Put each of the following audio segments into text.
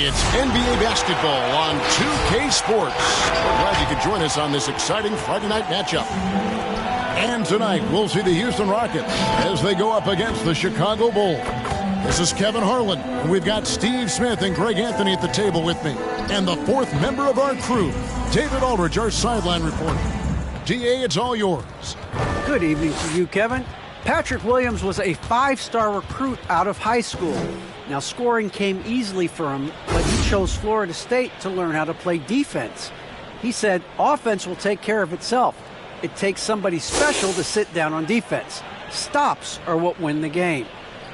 It's NBA basketball on 2K Sports. We're glad you could join us on this exciting Friday night matchup. And tonight, we'll see the Houston Rockets as they go up against the Chicago Bulls. This is Kevin Harlan, and we've got Steve Smith and Greg Anthony at the table with me. And the fourth member of our crew, David Aldridge, our sideline reporter. DA, it's all yours. Good evening to you, Kevin. Patrick Williams was a five-star recruit out of high school. Now, scoring came easily for him, but he chose Florida State to learn how to play defense. He said, offense will take care of itself. It takes somebody special to sit down on defense. Stops are what win the game.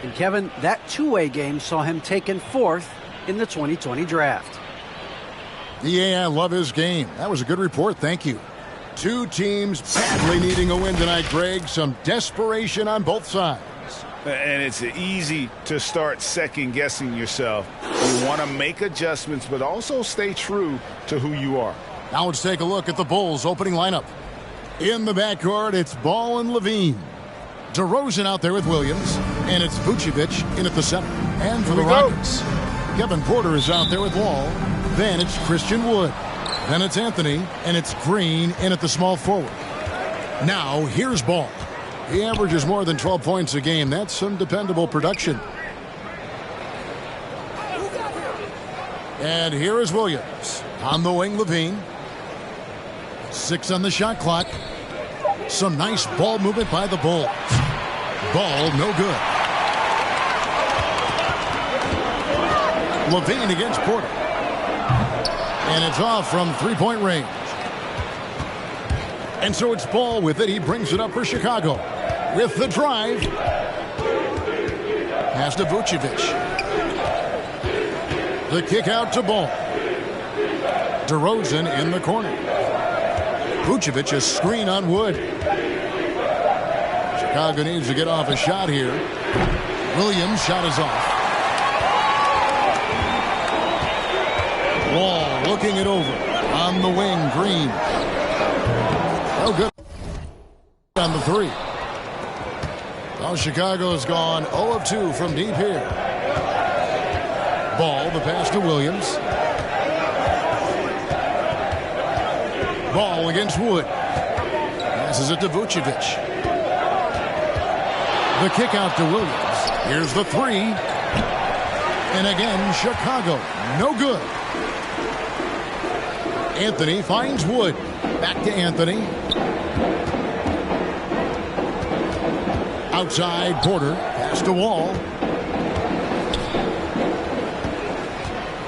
And Kevin, that two-way game saw him taken fourth in the 2020 draft. I love his game. That was a good report. Thank you. Two teams badly needing a win tonight, Greg. Some desperation on both sides. And it's easy to start second-guessing yourself. You want to make adjustments, but also stay true to who you are. Now let's take a look at the Bulls' opening lineup. In the backcourt, it's Ball and Levine. DeRozan out there with Williams, and it's Vucevic in at the center. And for the Rockets, Kevin Porter is out there with Wall. Then it's Christian Wood. Then it's Anthony, and it's Green in at the small forward. Now here's Ball. He averages more than 12 points a game. That's some dependable production. And here is Williams. On the wing, Levine. 6 on the shot clock. Some nice ball movement by the Bulls. Ball, no good. Levine against Porter. And it's off from three-point range. And so it's Ball with it. He brings it up for Chicago. With the drive. Pass to Vucevic. The kick out to Ball. DeRozan in the corner. Vucevic a screen on Wood. Chicago needs to get off a shot here. Williams' shot is off. Wall looking it over. On the wing, Green. No good on the three. Well, Chicago's gone 0 of 2 from deep here. Ball, the pass to Williams. Ball against Wood. Passes it to Vucevic. The kick out to Williams. Here's the three. And again, Chicago. No good. Anthony finds Wood. Back to Anthony. Outside, Porter. Pass to Wall.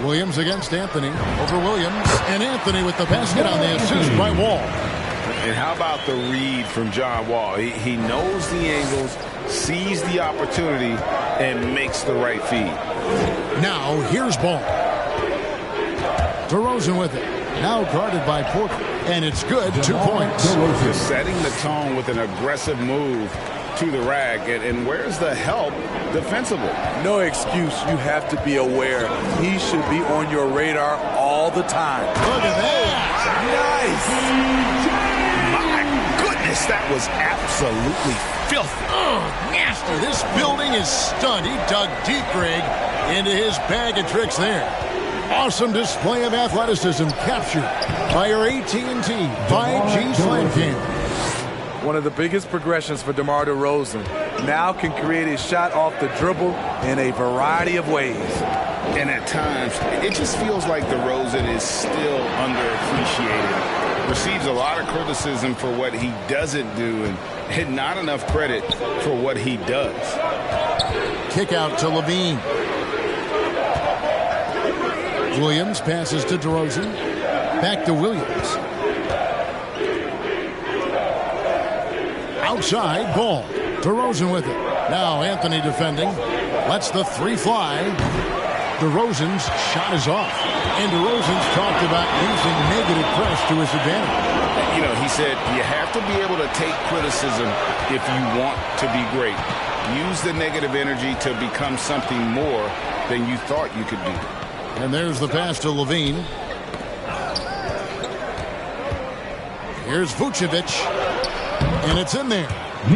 Williams against Anthony. Over Williams. And Anthony with the basket on the assist by Wall. And how about the read from John Wall? He knows the angles, sees the opportunity, and makes the right feed. Now, here's Ball. DeRozan with it. Now guarded by Porter. And it's good. 2 points. Just setting the tone with an aggressive move to the rack. And where's the help defensively? No excuse. You have to be aware. He should be on your radar all the time. Look at that. Nice. My goodness, that was absolutely filthy. Oh, nasty. This building is stunned. He dug deep, Greg, into his bag of tricks there. Awesome display of athleticism captured by your AT&T 5G Slam Cam. One of the biggest progressions for DeMar DeRozan. Now can create a shot off the dribble in a variety of ways. And at times, it just feels like DeRozan is still underappreciated. Receives a lot of criticism for what he doesn't do and not enough credit for what he does. Kick out to Levine. Williams passes to DeRozan. Back to Williams. Outside, Ball. DeRozan with it. Now Anthony defending. Lets the three fly. DeRozan's shot is off. And DeRozan's talked about using negative press to his advantage. You know, he said you have to be able to take criticism if you want to be great. Use the negative energy to become something more than you thought you could be. And there's the pass to Levine. Here's Vucevic. And it's in there.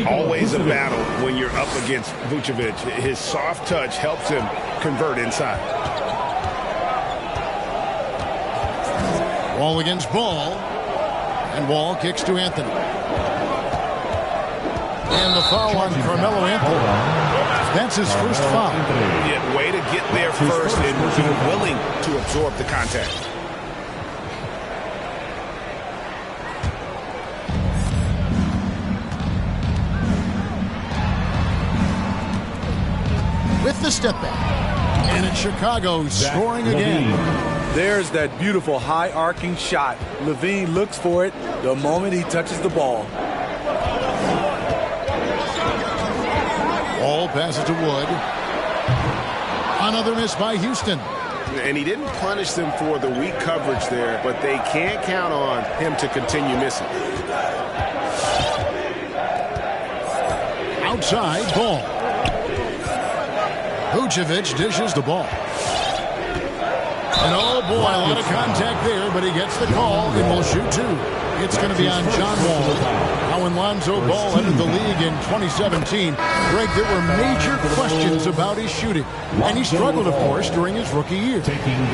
Always a battle when you're up against Vucevic. His soft touch helps him convert inside. Ball against Ball. And Wall kicks to Anthony. And the foul on Carmelo Anthony. That's his first foul. Yeah, way to get there first and be willing to absorb the contact. With the step back. And it's Chicago scoring again. There's that beautiful high arcing shot. LaVine looks for it the moment he touches the ball. Ball passes to Wood. Another miss by Houston. And he didn't punish them for the weak coverage there, but they can't count on him to continue missing. Outside, Ball. Vucevic dishes the ball. And oh boy, a lot of contact there, but he gets the call and will shoot two. It's going to be on John Wall. Now when Lonzo Ball entered the league in 2017, Greg, there were major questions about his shooting. And he struggled, of course, during his rookie year.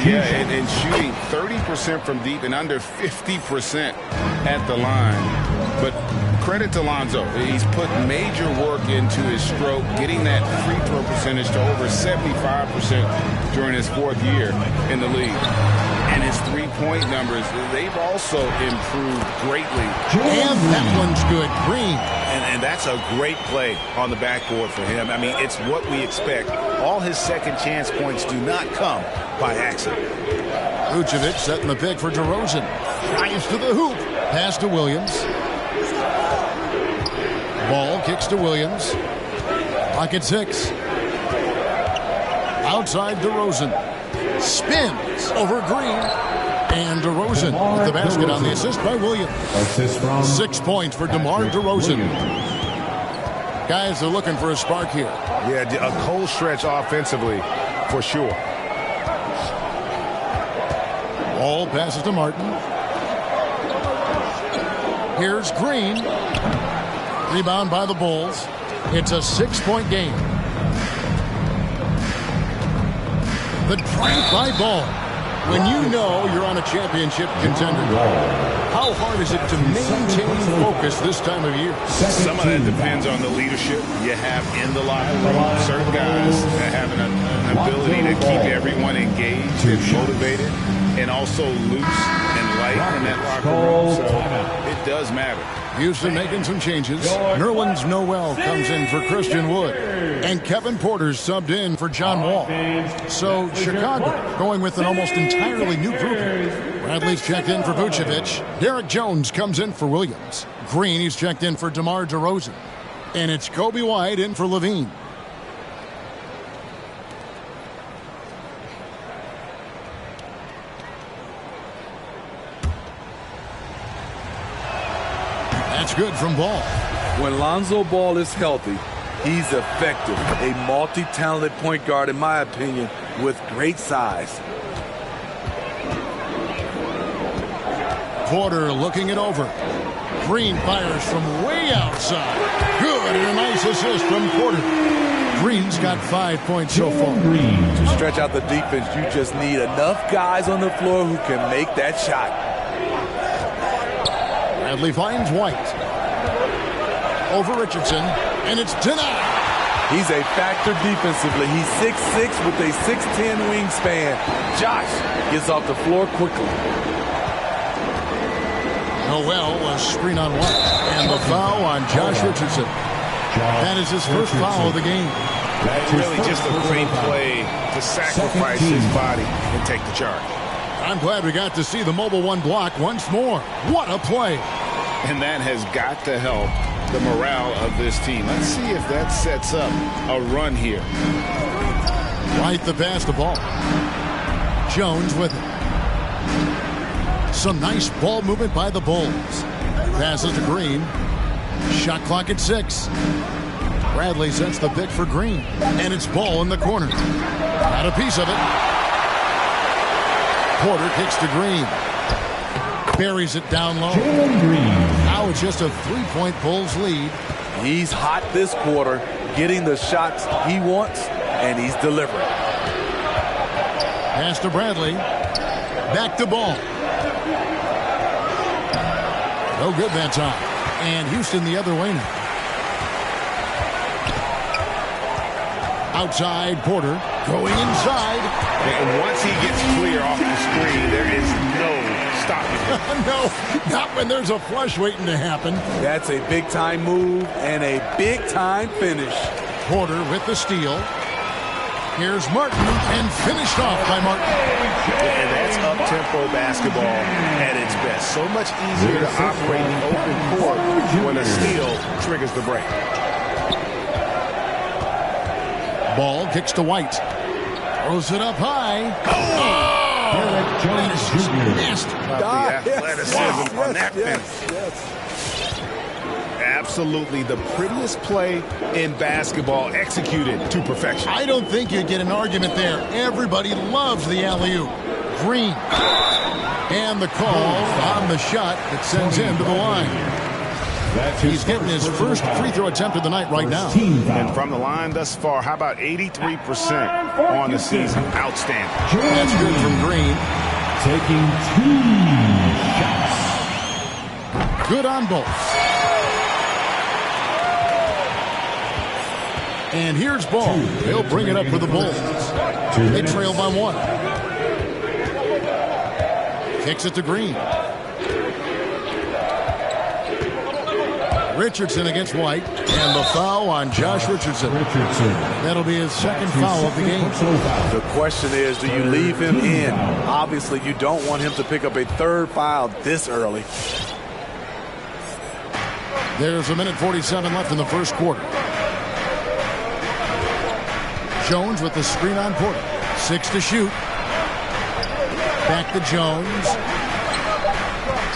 Yeah, and shooting 30% from deep and under 50% at the line. But credit to Lonzo. He's put major work into his stroke, getting that free throw percentage to over 75% during his fourth year in the league. And his three-point numbers, they've also improved greatly. And that one's good. Green. And that's a great play on the backboard for him. I mean, it's what we expect. All his second chance points do not come by accident. Vucevic setting the pick for DeRozan. Drives to the hoop. Pass to Williams. Ball kicks to Williams. Pocket 6. Outside DeRozan. Spins over Green. And DeRozan with the basket on the assist by Williams. 6 points for DeMar DeRozan. Guys are looking for a spark here. Yeah, a cold stretch offensively for sure. Ball passes to Martin. Here's Green. Rebound by the Bulls. It's a 6-point game. The drive by Ball. When you know you're on a championship contender, how hard is it to maintain focus this time of year? Some of that depends on the leadership you have in the locker room. Certain guys have an ability to keep everyone engaged and motivated and also loose and light in that locker room. So it does matter. Houston making some changes. Nerlens Noel comes in for Christian Wood. And Kevin Porter's subbed in for John Wall. So Chicago going with an almost entirely new grouping. Bradley's checked in for Vucevic. Derek Jones comes in for Williams. Green, he's checked in for DeMar DeRozan. And it's Kobe White in for LaVine. That's good from Ball. When Lonzo Ball is healthy, he's effective. A multi-talented point guard, in my opinion, with great size. Porter looking it over. Green fires from way outside. Good, and a nice assist from Porter. Green's got 5 points so far. To stretch out the defense, you just need enough guys on the floor who can make that shot. Bradley finds White. Over Richardson, and it's denied. He's a factor defensively. He's 6'6" with a 6'10" wingspan. Josh gets off the floor quickly. Noel, a screen on White. And the foul on Josh Richardson. That is his first foul of the game. Really just a great play to sacrifice his body and take the charge. I'm glad we got to see the Mobile One block once more. What a play. And that has got to help the morale of this team. Let's see if that sets up a run here. White the pass the ball. Jones with it. Some nice ball movement by the Bulls. Passes to Green. Shot clock at 6. Bradley sets the pick for Green. And it's Ball in the corner. Got a piece of it. Porter kicks to Green. Buries it down low. Now it's just a 3-point Bulls lead. He's hot this quarter, getting the shots he wants, and he's delivering. Pass to Bradley. Back to ball. No good that time. And Houston the other way now. Outside, Porter going inside. And once he gets clear off the screen, there is no stopping him. No, not when there's a flush waiting to happen. That's a big-time move and a big-time finish. Porter with the steal. Here's Martin, and finished off by Martin. And that's up-tempo basketball at its best. So much easier to operate the open court when a steal triggers the break. Ball kicks to White. Throws it up high. Oh! That is just nasty. The athleticism on that finish. Absolutely the prettiest play in basketball, executed to perfection. I don't think you get an argument there. Everybody loves the alley-oop. Green. And the call on the shot that sends him to the line. He's getting his first free throw attempt of the night right now. And from the line thus far, how about 83% on the season? Outstanding. That's good from Green. Taking 2 shots. Good on both. And here's Ball. They'll bring it up for the Bulls. They trail by 1. Kicks it to Green. Richardson against White. And the foul on Josh Richardson. That'll be his second foul of the game. The question is, do you leave him in? Obviously, you don't want him to pick up a third foul this early. There's 1:47 left in the first quarter. Jones with the screen on Porter. 6 to shoot. Back to Jones.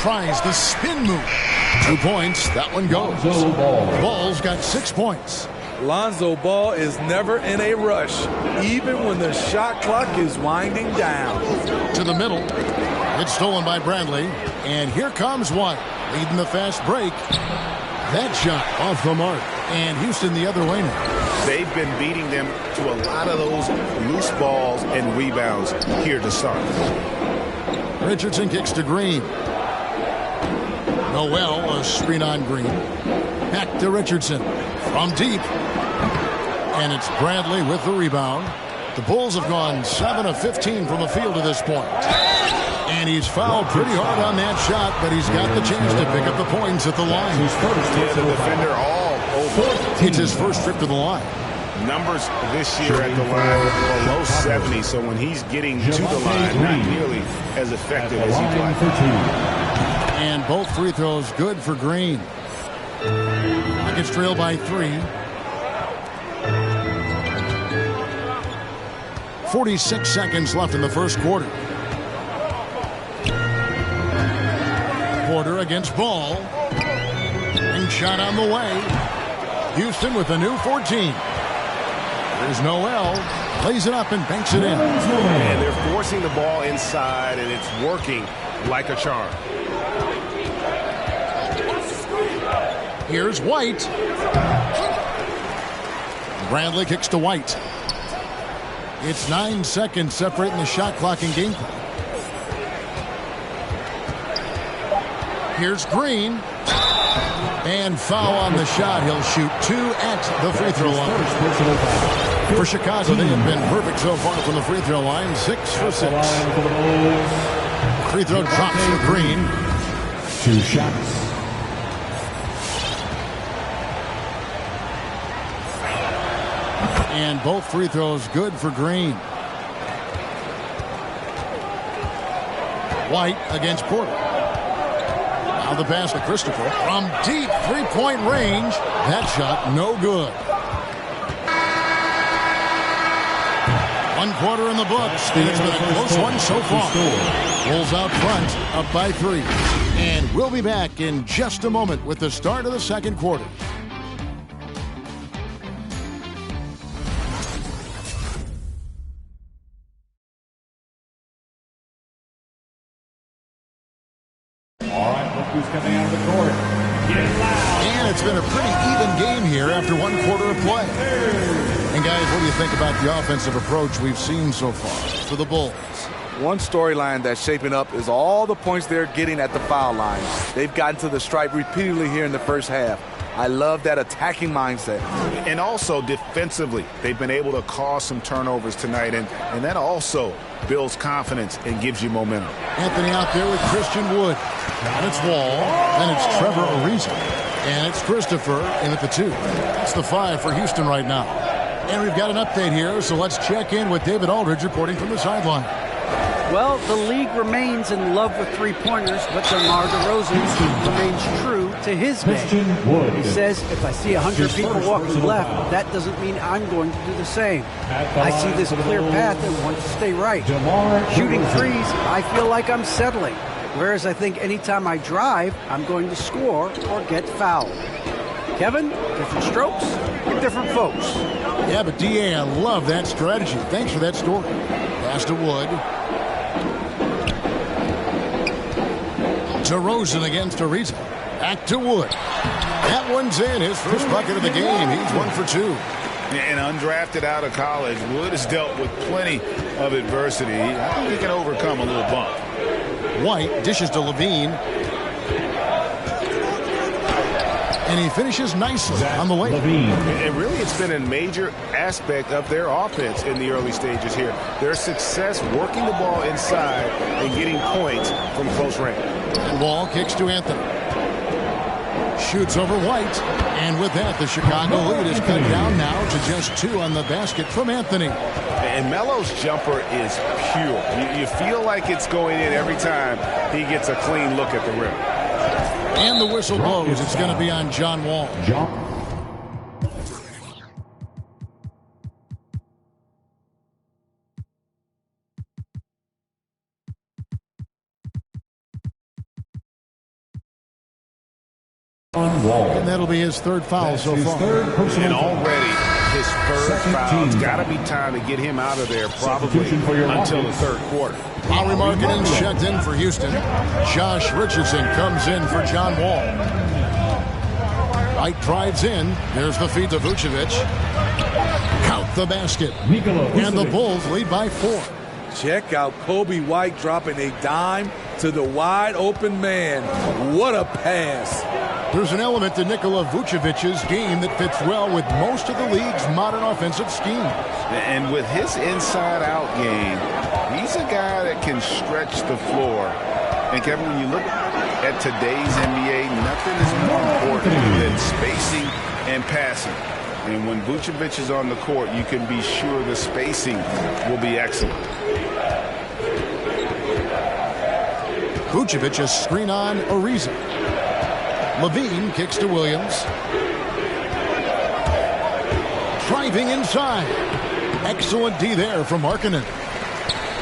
Tries the spin move. 2 points. That one goes. Ball's got 6 points. Lonzo Ball is never in a rush, even when the shot clock is winding down. To the middle. It's stolen by Bradley. And here comes White, leading the fast break. That shot off the mark. And Houston the other way now. They've been beating them to a lot of those loose balls and rebounds here to start. Richardson kicks to Green. Noel, a screen on Green. Back to Richardson from deep. And it's Bradley with the rebound. The Bulls have gone 7 of 15 from the field to this point. And he's fouled pretty hard on that shot, but he's got the chance to pick up the points at the line. Yeah, the defender all over. It's his first trip to the line. Numbers this year at the line below 70, so when he's getting to the line, not nearly as effective as he'd like. And both free throws good for Green. Rockets trail by 3. 46 seconds left in the first quarter. Porter against Ball. And shot on the way. Houston with a new 14. There's Noel. Plays it up and banks it in. And they're forcing the ball inside, and it's working like a charm. Here's White. Bradley kicks to White. It's 9 seconds separating the shot clock and game clock. Here's Green. And foul on the shot. He'll shoot 2 at the free throw line. For Chicago, they have been perfect so far from the free throw line. 6 for 6. Free throw drops for Green. 2 shots. And both free throws good for Green. White against Porter. Now the pass to Christopher. From deep three-point range. That shot no good. 1 quarter in the books. And it's been a close one so far. Bulls out front, up by 3. And we'll be back in just a moment with the start of the second quarter. Who's coming out of the court? And it's been a pretty even game here after 1 quarter of play. And guys, what do you think about the offensive approach we've seen so far for the Bulls? One storyline that's shaping up is all the points they're getting at the foul line. They've gotten to the stripe repeatedly here in the first half. I love that attacking mindset. And also defensively, they've been able to cause some turnovers tonight, and that also builds confidence and gives you momentum. Anthony out there with Christian Wood. And it's Wall. Then it's Trevor Ariza. And it's Christopher in at the 2. That's the 5 for Houston right now. And we've got an update here, so let's check in with David Aldridge reporting from the sideline. Well, the league remains in love with three-pointers, but DeMar DeRozan remains true to his game. He says, if I see 100 people walking left, that doesn't mean I'm going to do the same. I see this clear path and want to stay right. Shooting threes, I feel like I'm settling. Whereas I think anytime I drive, I'm going to score or get fouled. Kevin, different strokes for different folks. Yeah, but D.A., I love that strategy. Thanks for that story. Pass to Wood. DeRozan against Ariza. Back to Wood. That one's in. His first bucket of the game. He's 1 for 2. And undrafted out of college, Wood has dealt with plenty of adversity. I think he can overcome a little bump. White dishes to Levine. And he finishes nicely on the way. And really, it's been a major aspect of their offense in the early stages here. Their success working the ball inside and getting points from close range. And Wall kicks to Anthony. Shoots over White. And with that, the Chicago lead is cut down now to just 2 on the basket from Anthony. And Melo's jumper is pure. You feel like it's going in every time he gets a clean look at the rim. And the whistle blows. It's going to be on John Wall. And that'll be his third foul so far. And already his first foul. It's got to be time to get him out of there probably until the third quarter. Lauri Markkanen's checked in for Houston. Josh Richardson comes in for John Wall. White drives in. There's the feed to Vucevic. Count the basket. And the Bulls lead by 4. Check out Kobe White dropping a dime to the wide open man. What a pass. There's an element to Nikola Vucevic's game that fits well with most of the league's modern offensive schemes. And with his inside-out game, he's a guy that can stretch the floor. And Kevin, when you look at today's NBA, nothing is more important than spacing and passing. And when Vucevic is on the court, you can be sure the spacing will be excellent. Vucevic, a screen on Ariza. Levine kicks to Williams. Driving inside. Excellent D there from Markkanen.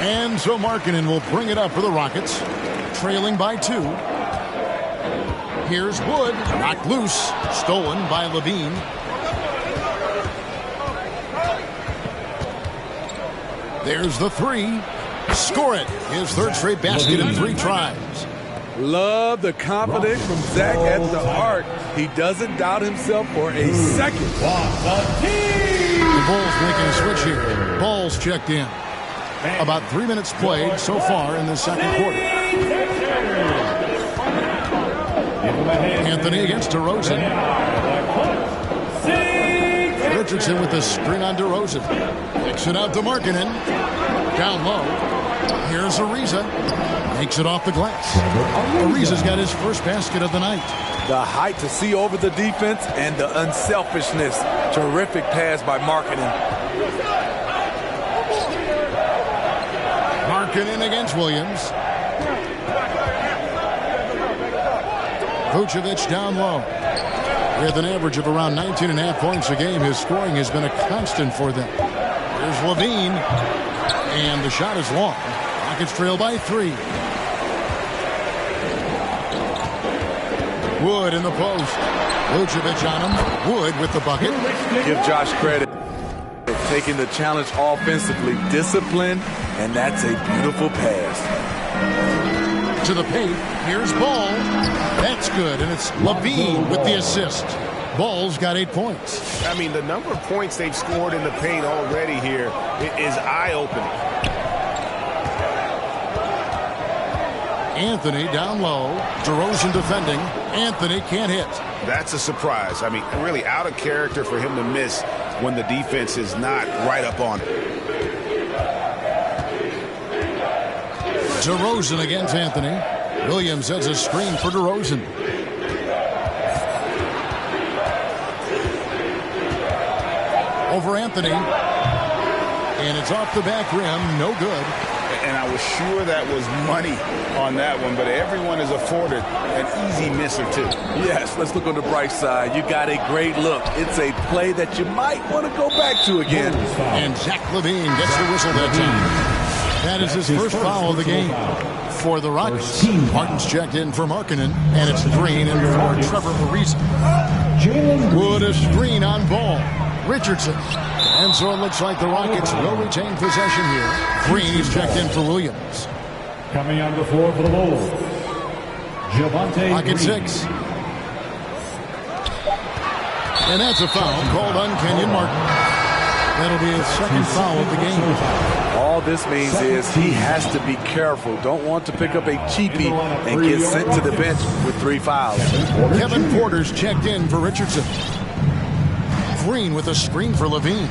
And so Markkanen will bring it up for the Rockets. Trailing by 2. Here's Wood. Knocked loose. Stolen by Levine. There's the 3. Score it. His third straight basket in 3 tries. Love the confidence from Zach at the arc. He doesn't doubt himself for a second. The Bulls making a switch here. Ball's checked in. About 3 minutes played so far in the second quarter. Anthony against DeRozan. Richardson with the screen on DeRozan. Kicks it out to Markkanen. Down low. Here's Ariza. Makes it off the glass. Ariza's got his first basket of the night. The height to see over the defense and the unselfishness. Terrific pass by Markkanen. Markkanen against Williams. Vucevic down low. With an average of around 19.5 points a game, his scoring has been a constant for them. Here's Levine. And the shot is long. Rockets trail by 3. Wood in the post. Vucevic on him. Wood with the bucket. Give Josh credit. Taking the challenge offensively. Discipline. And that's a beautiful pass. To the paint. Here's Ball. That's good. And it's Levine with the assist. Ball's got 8 points. I mean, the number of points they've scored in the paint already here is eye-opening. Anthony down low. DeRozan defending. Anthony can't hit. That's a surprise. I mean, really out of character for him to miss when the defense is not right up on it. DeRozan against Anthony. Williams sets a screen for DeRozan. Over Anthony. And it's off the back rim. No good. And I was sure that was money on that one, but everyone is afforded an easy miss or two. Yes, let's look on the bright side. You got a great look. It's a play that you might want to go back to again. And Zach LaVine gets the whistle that time. That is his first foul of the game for the Rockets. Martin's checked in for Markkanen, and it's Green in for Trevor Ariza. Wood a screen on Ball. Richardson. And so it looks like the Rockets will retain possession here. Green is checked in for Williams. Coming on the floor for the Bulls, Javonte Rocket Green. 6. And that's a foul called on Kenyon Martin. That'll be his second foul of the game. All this means is he has to be careful. Don't want to pick up a cheapie and get sent to the bench with 3 fouls. Kevin Porter's checked in for Richardson. Green with a screen for LaVine.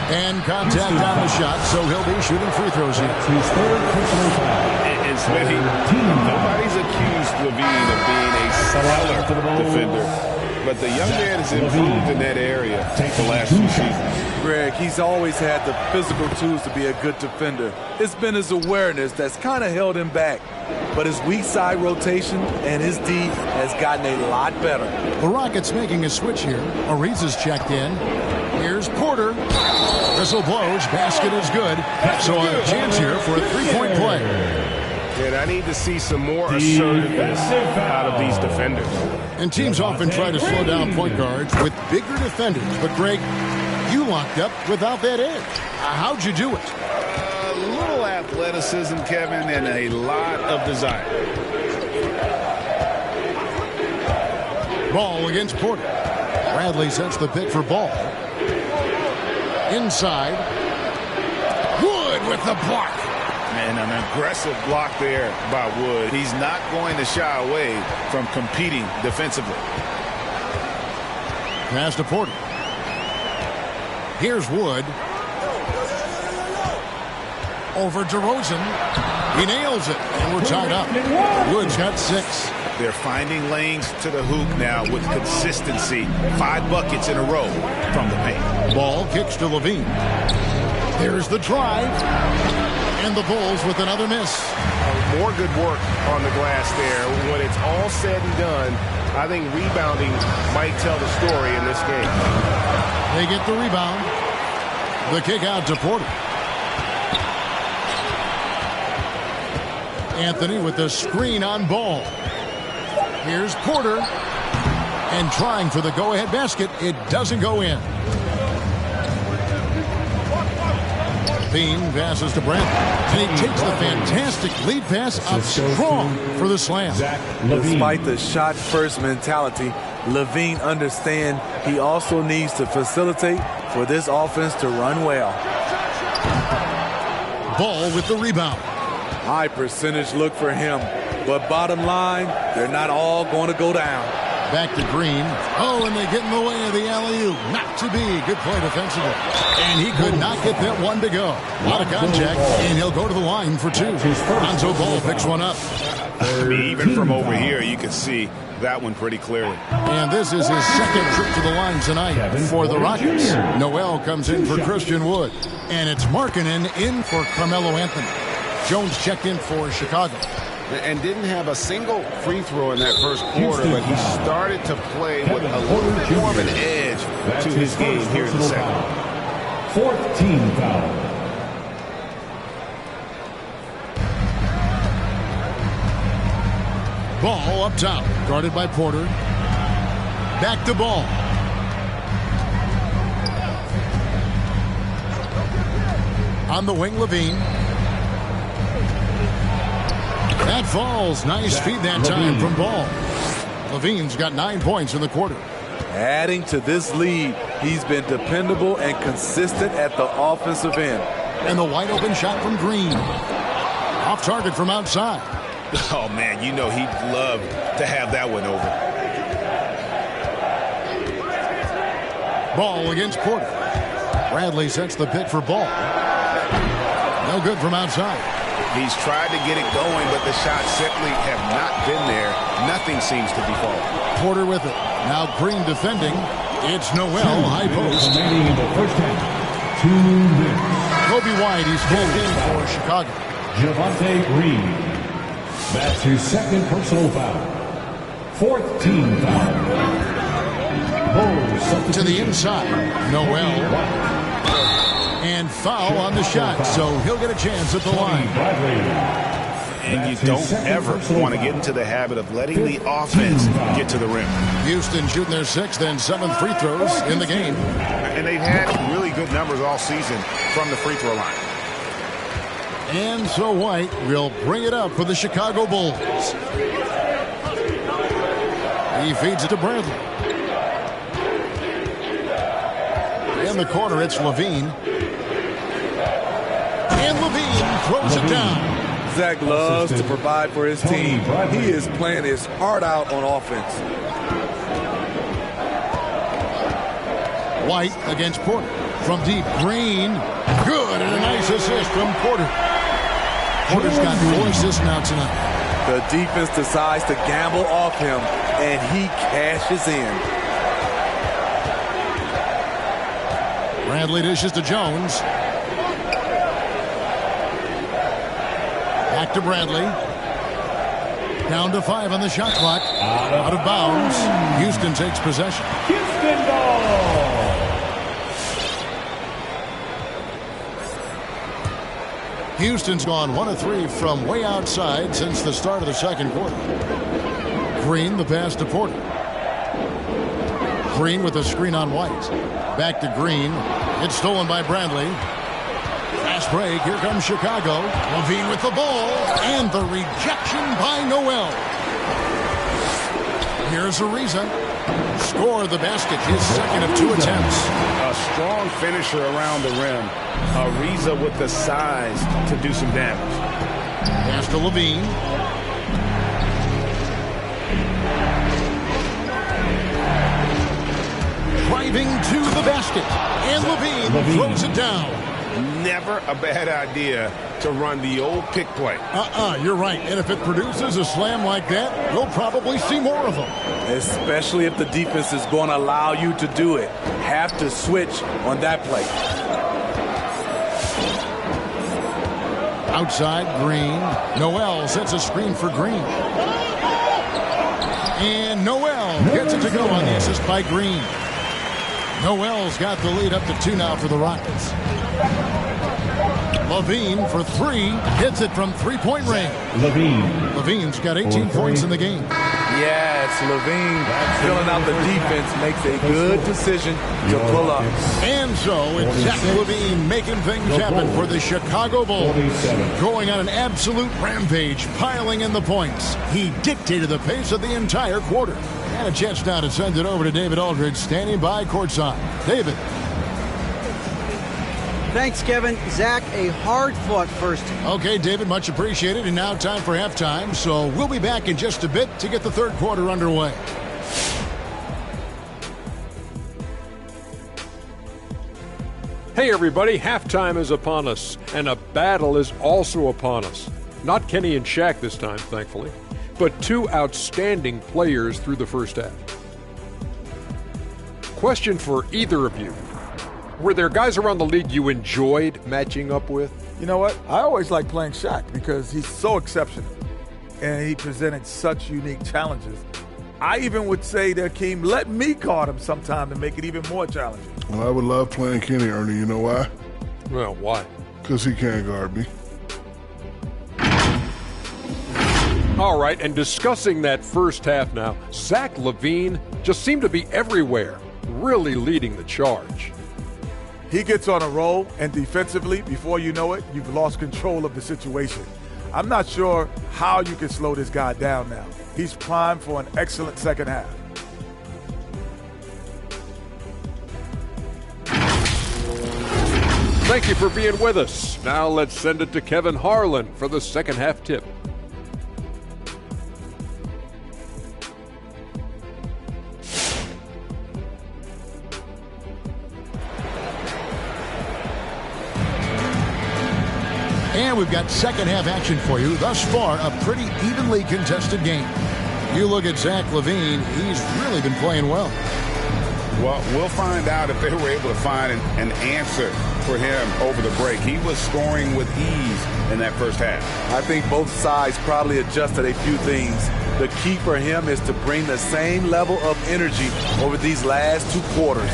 And contact on the shot, so he'll be shooting free throws here. His third personal foul. And Smitty, nobody's accused LaVine of being a stellar defender, but the young man has improved in that area the last few seasons. Greg, he's always had the physical tools to be a good defender. It's been his awareness that's kind of held him back. But his weak side rotation and his D has gotten a lot better. The Rockets making a switch here. Ariza's checked in. Here's Porter. Whistle blows. Basket is good. So a chance here for a three-point play. And I need to see some more assertiveness out of these defenders. And teams often try to slow down point guards with bigger defenders. But, Greg, you locked up without that edge. How'd you do it? A little athleticism, Kevin, and a lot of desire. Ball against Porter. Bradley sets the pick for Ball. Inside. Wood with the block. And an aggressive block there by Wood. He's not going to shy away from competing defensively. Pass to Porter. Here's Wood. Over DeRozan. He nails it, and we're tied up. Wood's got 6. They're finding lanes to the hoop now with consistency. 5 buckets in a row from the paint. Ball kicks to LaVine. There's the drive. And the Bulls with another miss. More good work on the glass there. When it's all said and done, I think rebounding might tell the story in this game. They get the rebound. The kick out to Porter. Anthony with the screen on Ball. Here's Porter. And trying for the go-ahead basket. It doesn't go in. Bean passes to Brandon. And he takes the fantastic lead pass up strong for the slam. Despite the shot-first mentality, LaVine understands he also needs to facilitate for this offense to run well. Ball with the rebound. High percentage look for him. But bottom line, they're not all going to go down. Back to Green. Oh, and they get in the way of the alley-oop. Not to be. Good play defensively. And he could not get that one to go. A lot of contact, and he'll go to the line for 2. Lonzo Ball picks one up. Even from over here, you can see that one pretty clearly. And this is his second trip to the line tonight for the Rockets. Noel comes in for Christian Wood. And it's Markkanen in for Carmelo Anthony. Jones checked in for Chicago. And didn't have a single free throw in that first quarter, but he started to play with a little bit more of an edge to his game here in the second. 4th team foul. Ball up top, guarded by Porter. Back to Ball. On the wing, LaVine. That falls. Nice feed that time from Ball. LaVine's got 9 points in the quarter. Adding to this lead, he's been dependable and consistent at the offensive end. And the wide open shot from Green. Off target from outside. Oh, man, you know he'd love to have that one over. Ball against Porter. Bradley sets the pick for Ball. No good from outside. He's tried to get it going, but the shots simply have not been there. Nothing seems to be falling. Porter with it. Now Green defending. It's Noel, high post. Remaining in the first half. 2 minutes. Kobe White, he's pulled in for Chicago. Javonte Green. That's his second personal foul. 4th team foul. Bulls To the inside. Noel. And foul on the shot, so he'll get a chance at the line. And you don't ever want to get into the habit of letting the offense get to the rim. Houston shooting their 6th and 7th free throws in the game. And they've had really good numbers all season from the free throw line. And so White will bring it up for the Chicago Bulls. He feeds it to Bradley. In the corner, it's Levine. And Levine throws it down. Zach loves to provide for his team. He is playing his heart out on offense. White against Porter. From deep, Green. Good, and a nice assist from Porter. Porter's got 4 assists now tonight. The defense decides to gamble off him, and he cashes in. Bradley dishes to Jones. Back to Bradley. Down to 5 on the shot clock. Out of bounds. Houston takes possession. Houston ball. Houston's gone 1 of 3 from way outside since the start of the second quarter. Green, the pass to Porter. Green with a screen on White. Back to Green. It's stolen by Bradley. Fast break. Here comes Chicago. Levine with the ball. And the rejection by Noel. Here's Ariza. Score the basket. His second of 2 attempts. A strong finisher around the rim. Ariza with the size to do some damage. Pass to Levine. Driving to the basket. And Levine throws it down. Never a bad idea to run the old pick play. You're right. And if it produces a slam like that, you'll probably see more of them. Especially if the defense is going to allow you to do it. Have to switch on that play. Outside, Green. Noel sets a screen for Green. And Noel gets it to go on the assist by Green. Noel's got the lead up to 2 now for the Rockets. Levine for 3. Hits it from 3-point range. Levine's got 18 points in the game. Yes, Levine filling out the defense makes a good decision to pull up. And so it's Zach Levine making things happen for the Chicago Bulls. Going on an absolute rampage, piling in the points. He dictated the pace of the entire quarter. And a chance now to send it over to David Aldridge, standing by courtside. David. Thanks, Kevin. Zach, a hard-fought first. Okay, David, much appreciated. And now time for halftime. So we'll be back in just a bit to get the third quarter underway. Hey, everybody. Halftime is upon us, and a battle is also upon us. Not Kenny and Shaq this time, thankfully, but 2 outstanding players through the first half. Question for either of you. Were there guys around the league you enjoyed matching up with? You know what? I always like playing Shaq because he's so exceptional, and he presented such unique challenges. I even would say that Akeem, let me guard him sometime to make it even more challenging. Well, I would love playing Kenny, Ernie. You know why? Well, why? Because he can't guard me. All right, and discussing that first half now, Zach LaVine just seemed to be everywhere, really leading the charge. He gets on a roll, and defensively, before you know it, you've lost control of the situation. I'm not sure how you can slow this guy down now. He's primed for an excellent second half. Thank you for being with us. Now let's send it to Kevin Harlan for the second half tip. And we've got second half action for you. Thus far, a pretty evenly contested game. You look at Zach LaVine, he's really been playing well. Well, we'll find out if they were able to find an answer for him over the break. He was scoring with ease in that first half. I think both sides probably adjusted a few things. The key for him is to bring the same level of energy over these last 2 quarters.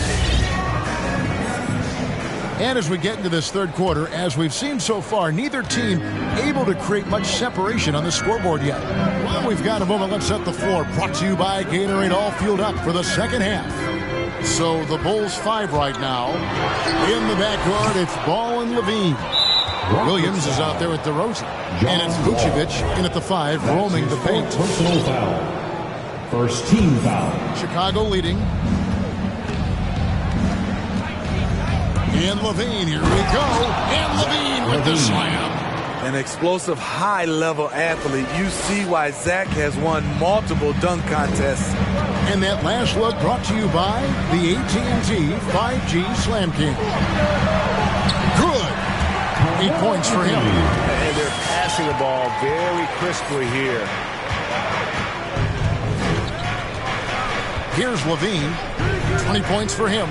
And as we get into this third quarter, as we've seen so far, neither team able to create much separation on the scoreboard yet. Well, we've got a moment. Let's set the floor. Brought to you by Gatorade, all fueled up for the second half. So the Bulls 5 right now. In the backcourt, it's Ball and LaVine. Williams is out there with DeRozan. And it's Vucevic in at the 5, roaming the paint. Personal foul. First team foul. Chicago leading. And LaVine, here we go. And LaVine with the slam. An explosive, high-level athlete. You see why Zach has won multiple dunk contests. And that last look brought to you by the AT&T 5G Slam King. Good. 8 points for him. And they're passing the ball very crisply here. Here's LaVine. 20 points for him.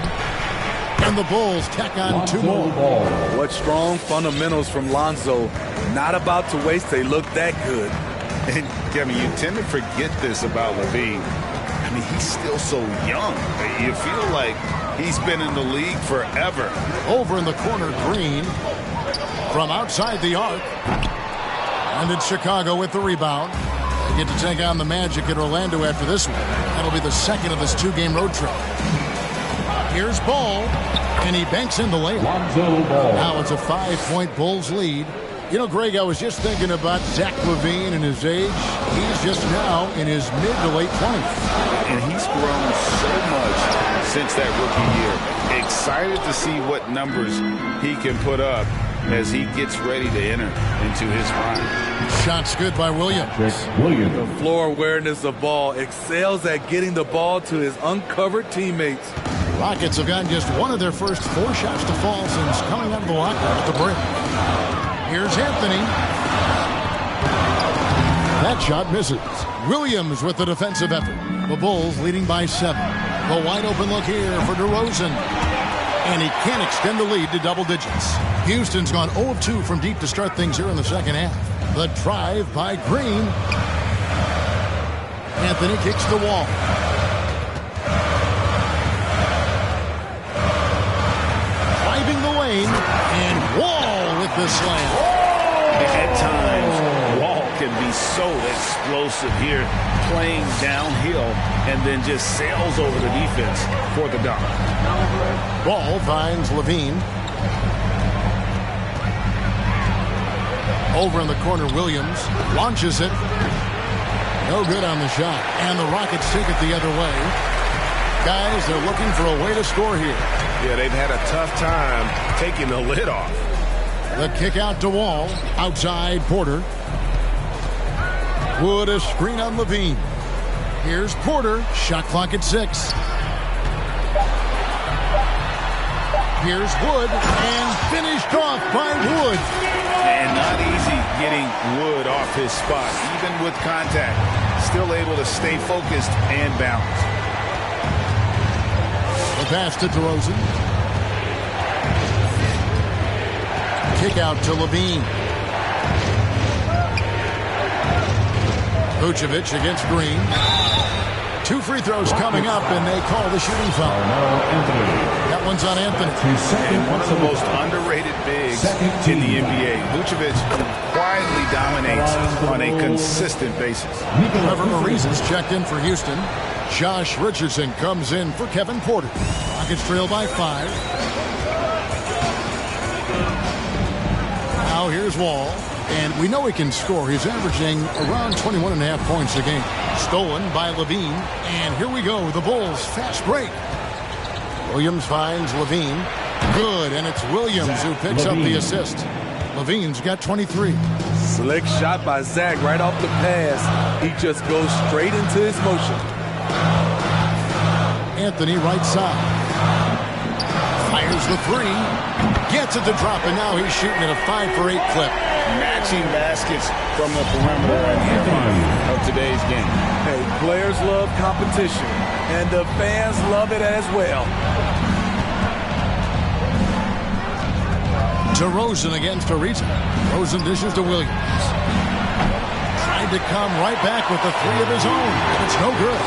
And the Bulls tack on 2 more. What strong fundamentals from Lonzo. Not about to waste. They look that good. And, Kevin, you tend to forget this about LaVine. I mean, he's still so young. You feel like he's been in the league forever. Over in the corner, Green from outside the arc. And it's Chicago with the rebound. They get to take on the Magic at Orlando after this one. That'll be the second of this 2-game road trip. Here's Ball, and he banks in the layup. Now it's a 5-point Bulls lead. You know, Greg, I was just thinking about Zach LaVine and his age. He's just now in his mid to late 20s. And he's grown so much since that rookie year. Excited to see what numbers he can put up as he gets ready to enter into his prime. Shots good by Williams. The floor awareness of Ball excels at getting the ball to his uncovered teammates. Rockets have gotten just one of their first 4 shots to fall since coming out of the locker at the break. Here's Anthony. That shot misses. Williams with the defensive effort. The Bulls leading by 7. The wide open look here for DeRozan. And he can't extend the lead to double digits. Houston's gone 0 of 2 from deep to start things here in the second half. The drive by Green. Anthony kicks the wall. Driving the lane, and Wall with the slam. At times, Wall can be so explosive here, playing downhill, and then just sails over the defense for the dunk. Ball finds LaVine. Over in the corner, Williams launches it. No good on the shot. And the Rockets take it the other way. Guys, they're looking for a way to score here. Yeah, they've had a tough time taking the lid off. The kick out to Wall. Outside, Porter. Wood a screen on LaVine. Here's Porter. Shot clock at 6. Here's Wood. And finished off by Wood. And not easy getting Wood off his spot. Even with contact, still able to stay focused and balanced. The pass to DeRozan. Kick out to LaVine. Vucevic against Green. 2 free throws coming up, and they call the shooting foul. That one's on Anthony. And one of the most underrated bigs in the NBA. Vucevic quietly dominates on a consistent basis. Trevor Ariza's checked in for Houston. Josh Richardson comes in for Kevin Porter. Rockets trail by 5. Now here's Wall. And we know he can score. He's averaging around 21.5 points a game. Stolen by LaVine. And here we go. The Bulls fast break. Williams finds LaVine. Good, and it's Williams who picks up the assist. Levine's got 23. Slick shot by Zach right off the pass. He just goes straight into his motion. Anthony right side. Fires the three. Gets it to drop, and now he's shooting at a 5-for-8 clip. Matching baskets from the perimeter and every of today's game. Hey, players love competition, and the fans love it as well. DeRozan against Ariza. Rosen dishes to Williams. Tried to come right back with the three of his own, but it's no good.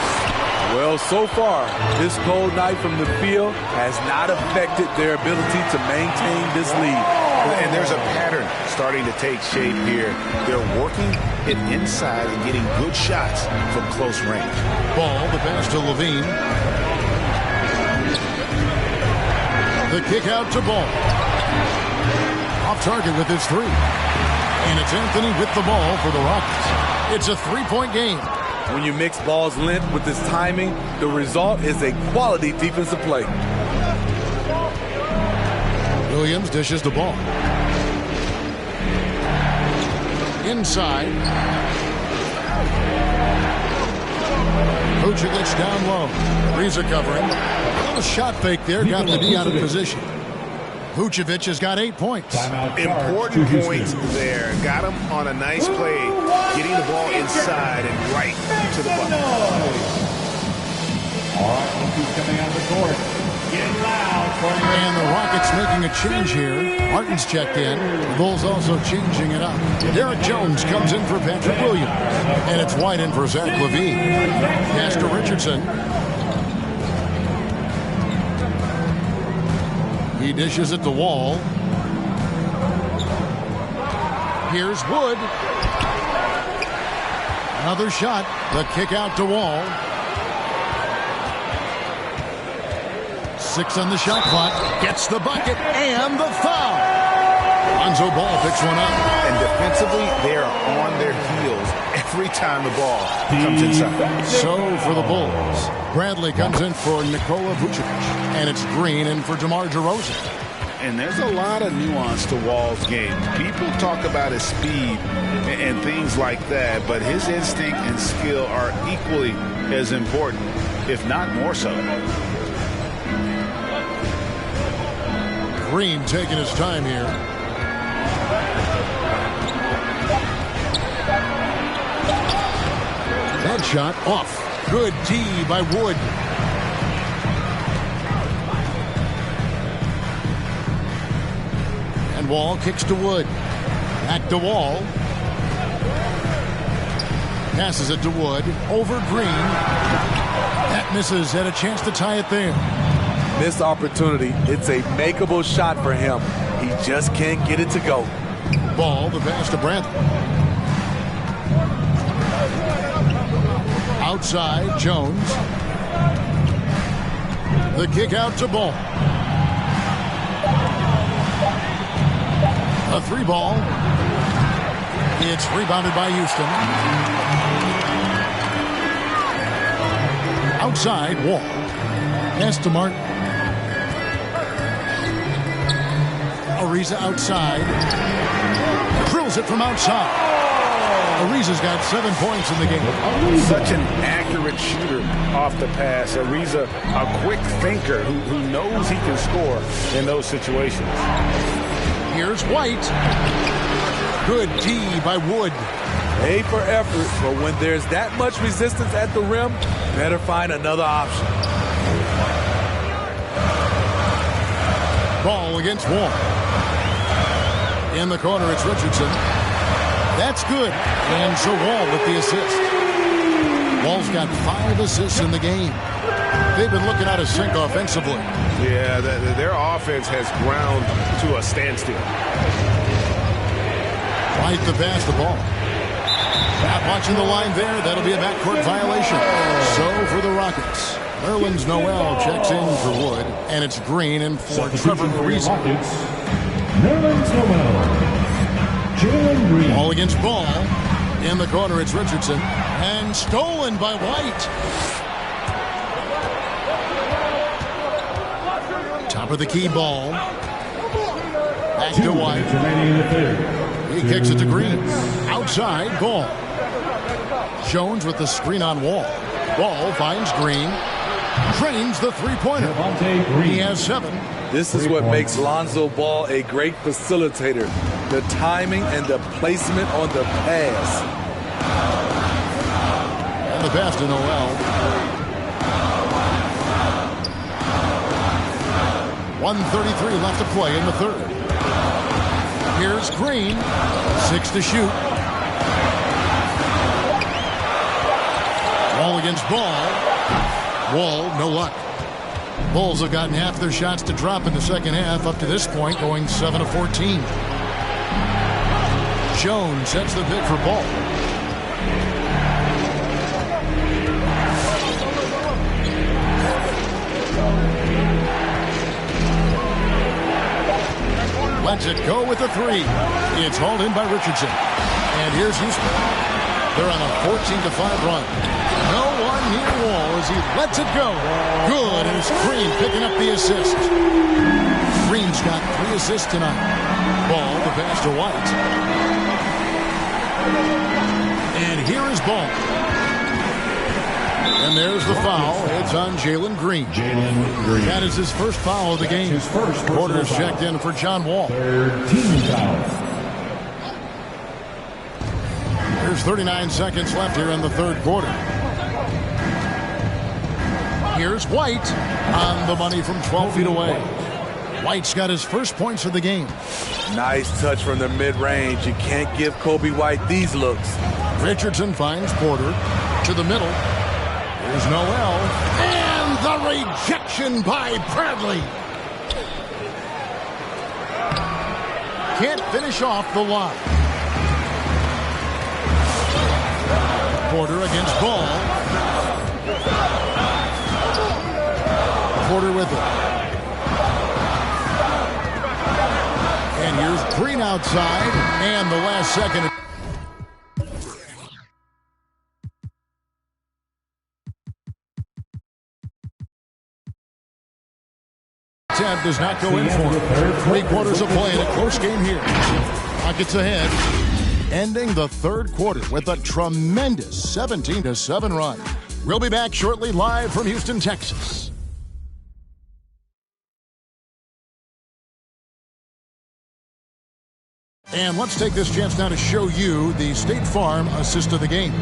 Well, so far, this cold night from the field has not affected their ability to maintain this lead. And there's a pattern starting to take shape here. They're working it inside and getting good shots from close range. Ball, the pass to Levine. The kick out to Ball. Off target with his three. And it's Anthony with the ball for the Rockets. It's a three-point game. When you mix Ball's length with his timing, the result is a quality defensive play. Williams dishes the ball. Inside. Vucevic down low. Ariza covering. A little shot fake there. Got the D out of position. Vucevic has got 8 points. Important points there. Got him on a nice play, getting the ball inside and right to the bucket. All right, look who's coming out of the court. Get loud. And the Rockets making a change here. Martin's checked in. The Bulls also changing it up. Derek Jones comes in for Patrick Williams. And it's White in for Zach LaVine. Pass to Richardson. He dishes it to Wall. Here's Wood. Another shot. The kick out to Wall. 6 on the shot clock. Gets the bucket and the foul. Lonzo Ball picks one up. And defensively, they are on their heels every time the ball comes inside. So for the Bulls, Bradley comes in for Nikola Vucevic. And it's Green in for DeMar DeRozan. And there's a lot of nuance to Wall's game. People talk about his speed and things like that, but his instinct and skill are equally as important, if not more so. Green taking his time here. That shot off. Good D by Wood. And Wall kicks to Wood. Back to Wall. Passes it to Wood. Over Green. That misses. Had a chance to tie it there. Missed opportunity. It's a makeable shot for him. He just can't get it to go. Ball, the pass to Bradley. Outside, Jones. The kick out to Ball. A three ball. It's rebounded by Houston. Outside, Wall. Pass to Martin. Ariza outside. Drills it from outside. Ariza's got 7 points in the game. Such an accurate shooter off the pass. Ariza, a quick thinker who knows he can score in those situations. Here's White. Good D by Wood. A for effort, but when there's that much resistance at the rim, better find another option. Ball against Wall. In the corner, it's Richardson. That's good. And so Wall with the assist. Wall's got 5 assists in the game. They've been looking out of sync offensively. Yeah, their offense has ground to a standstill. White to pass the ball. Not watching the line there. That'll be a backcourt violation. So for the Rockets, Nerlens Noel checks in for Wood. And it's Green in for Trevor Ariza. Nerlens Noel. Jalen Green. Ball against Ball. In the corner, it's Richardson. And stolen by White. Top of the key ball. Back to White. He kicks it to Green. Outside, Ball. Jones with the screen on Wall. Ball finds Green. Drains the three-pointer. He has 7. This is what makes Lonzo Ball a great facilitator. The timing and the placement on the pass. And the pass to Noel. 1:33 left to play in the third. Here's Green. 6 to shoot. Wall against Ball. Wall, no luck. Bulls have gotten half their shots to drop in the second half up to this point, going 7 of 14. Jones sets the pick for Ball. Lets it go with the 3. It's hauled in by Richardson. And here's Houston. They're on a 14-5 run. No one near Wall as he lets it go. Good, and it's Green picking up the assist. Green's got 3 assists tonight. Ball, the pass to White. And here is Ball. And there's the foul. It's on Jalen Green. That is his first foul of the game. Quarters checked in for John Wall. Team foul. There's 39 seconds left here in the third quarter. Here's White on the money from 12 feet away. White's got his first points of the game. Nice touch from the mid-range. You can't give Kobe White these looks. Richardson finds Porter to the middle. Here's Noel. And the rejection by Bradley. Can't finish off the line. Porter against Ball. Porter with it. And here's Green outside. And the last second. Attempt does not go in for him. 3 quarters of play in a close game here. Rockets ahead. Ending the third quarter with a tremendous 17-7 run. We'll be back shortly live from Houston, Texas. And let's take this chance now to show you the State Farm assist of the game.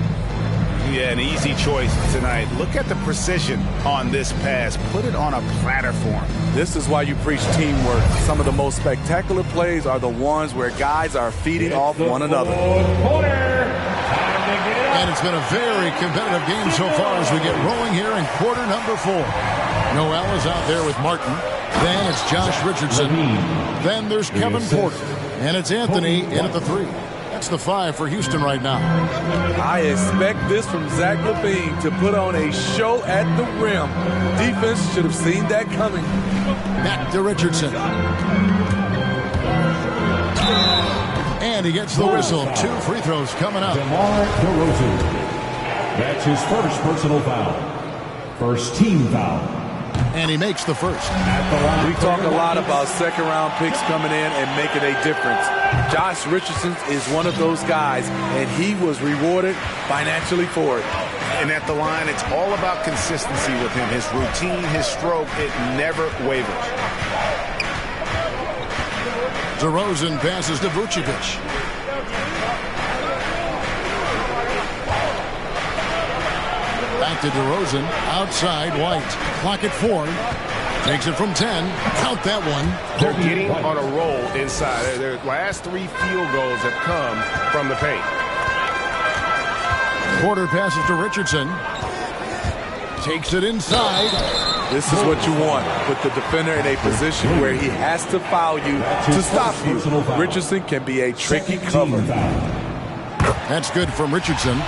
Yeah, an easy choice tonight. Look at the precision on this pass. Put it on a platter form. This is why you preach teamwork. Some of the most spectacular plays are the ones where guys are feeding off one another. And it's been a very competitive game so far as we get rolling here in quarter number 4. Noel is out there with Martin. Then it's Josh Richardson. Then there's Kevin Porter. And it's Anthony in at the 3. That's the 5 for Houston right now. I expect this from Zach LaVine to put on a show at the rim. Defense should have seen that coming. Back to Richardson. And he gets the whistle. 2 free throws coming up. DeMar DeRozan. That's his first personal foul. First team foul. And he makes the first. We talk a lot about second-round picks coming in and making a difference. Josh Richardson is one of those guys, and he was rewarded financially for it. And at the line, it's all about consistency with him. His routine, his stroke, it never wavers. DeRozan passes to Vucevic. Back to DeRozan. Outside, White. Clock at 4. Takes it from 10. Count that one. They're getting on a roll inside. Their last 3 field goals have come from the paint. Porter passes to Richardson. Takes it inside. This is what you want. Put the defender in a position where he has to foul you to stop you. Richardson can be a tricky cover. That's good from Richardson.